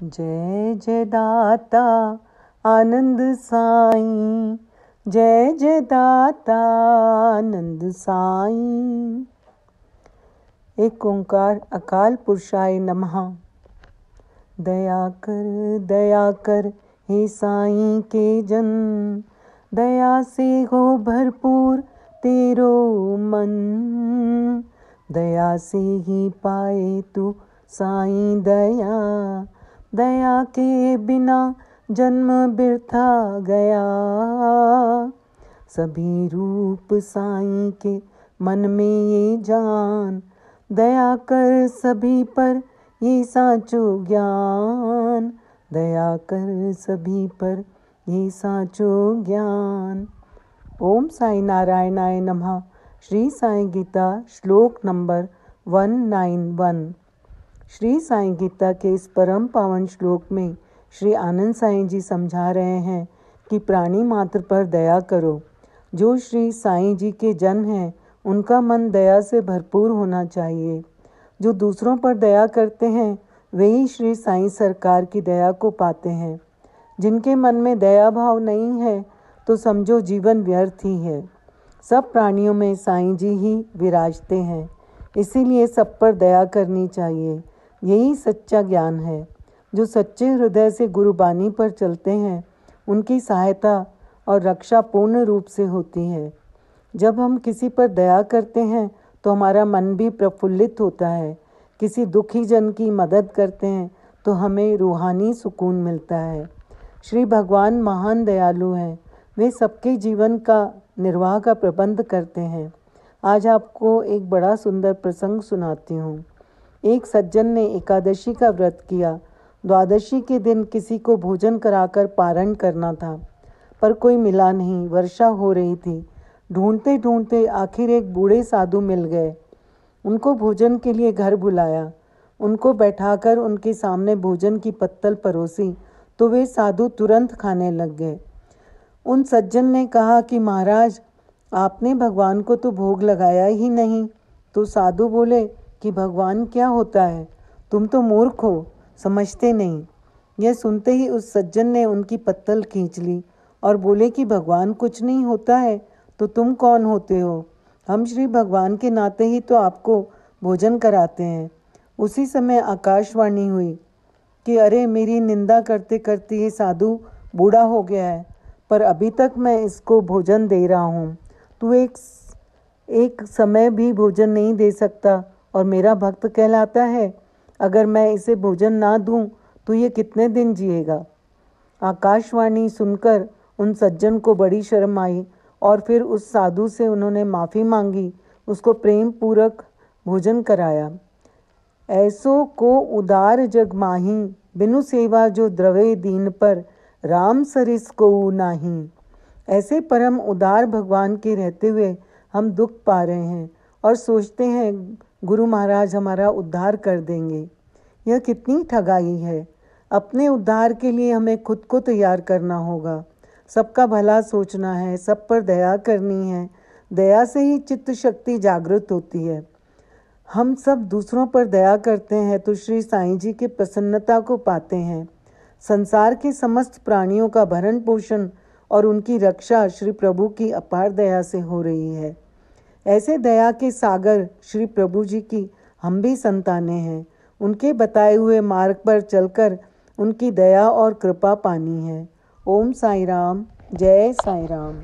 जय जय दाता आनंद साईं, जय जय दाता आनंद साईं। एक ओंकार अकाल पुरुषाय नमः। दया कर हे साईं के जन, दया से हो भरपूर तेरो मन। दया से ही पाए तू साईं दया, दया के बिना जन्म बिरथा गया। सभी रूप साईं के मन में ये जान, दया कर सभी पर ये साचो ज्ञान। दया कर सभी पर ये साचो ज्ञान। ओम साई नारायणाय नमः। श्री साई गीता श्लोक नंबर 191। श्री साई गीता के इस परम पावन श्लोक में श्री आनंद साईं जी समझा रहे हैं कि प्राणी मात्र पर दया करो। जो श्री साईं जी के जन हैं उनका मन दया से भरपूर होना चाहिए। जो दूसरों पर दया करते हैं वही श्री साईं सरकार की दया को पाते हैं। जिनके मन में दया भाव नहीं है तो समझो जीवन व्यर्थ ही है। सब प्राणियों में साईं जी ही विराजते हैं, इसीलिए सब पर दया करनी चाहिए। यही सच्चा ज्ञान है। जो सच्चे हृदय से गुरुबानी पर चलते हैं उनकी सहायता और रक्षा पूर्ण रूप से होती है। जब हम किसी पर दया करते हैं तो हमारा मन भी प्रफुल्लित होता है। किसी दुखी जन की मदद करते हैं तो हमें रूहानी सुकून मिलता है। श्री भगवान महान दयालु हैं। वे सबके जीवन का निर्वाह का प्रबंध करते हैं। आज आपको एक बड़ा सुंदर प्रसंग सुनाती हूँ। एक सज्जन ने एकादशी का व्रत किया। द्वादशी के दिन किसी को भोजन कराकर पारण करना था, पर कोई मिला नहीं। वर्षा हो रही थी। ढूंढते ढूंढते आखिर एक बूढ़े साधु मिल गए। उनको भोजन के लिए घर बुलाया। उनको बैठाकर उनके सामने भोजन की पत्तल परोसी तो वे साधु तुरंत खाने लग गए। उन सज्जन ने कहा कि महाराज, आपने भगवान को तो भोग लगाया ही नहीं। तो साधु बोले कि भगवान क्या होता है, तुम तो मूर्ख हो, समझते नहीं। यह सुनते ही उस सज्जन ने उनकी पत्तल खींच ली और बोले कि भगवान कुछ नहीं होता है तो तुम कौन होते हो? हम श्री भगवान के नाते ही तो आपको भोजन कराते हैं। उसी समय आकाशवाणी हुई कि अरे, मेरी निंदा करते करते ये साधु बूढ़ा हो गया है, पर अभी तक मैं इसको भोजन दे रहा हूँ। तू एक समय भी भोजन नहीं दे सकता और मेरा भक्त कहलाता है। अगर मैं इसे भोजन ना दूं तो ये कितने दिन जिएगा? आकाशवाणी सुनकर उन सज्जन को बड़ी शर्म आई और फिर उस साधु से उन्होंने माफ़ी मांगी। उसको प्रेम पूर्वक भोजन कराया। ऐसो को उदार जग माही, बिनु सेवा जो द्रवे दीन पर, राम सरिस को नाही। ऐसे परम उदार भगवान के रहते हुए हम दुख पा रहे हैं और सोचते हैं गुरु महाराज हमारा उद्धार कर देंगे। यह कितनी ठगाई है। अपने उद्धार के लिए हमें खुद को तैयार करना होगा। सबका भला सोचना है, सब पर दया करनी है। दया से ही चित्त शक्ति जागृत होती है। हम सब दूसरों पर दया करते हैं तो श्री साईं जी की प्रसन्नता को पाते हैं। संसार के समस्त प्राणियों का भरण पोषण और उनकी रक्षा श्री प्रभु की अपार दया से हो रही है। ऐसे दया के सागर श्री प्रभु जी की हम भी संतानें हैं। उनके बताए हुए मार्ग पर चलकर उनकी दया और कृपा पानी है। ओम साई राम, जय साई राम।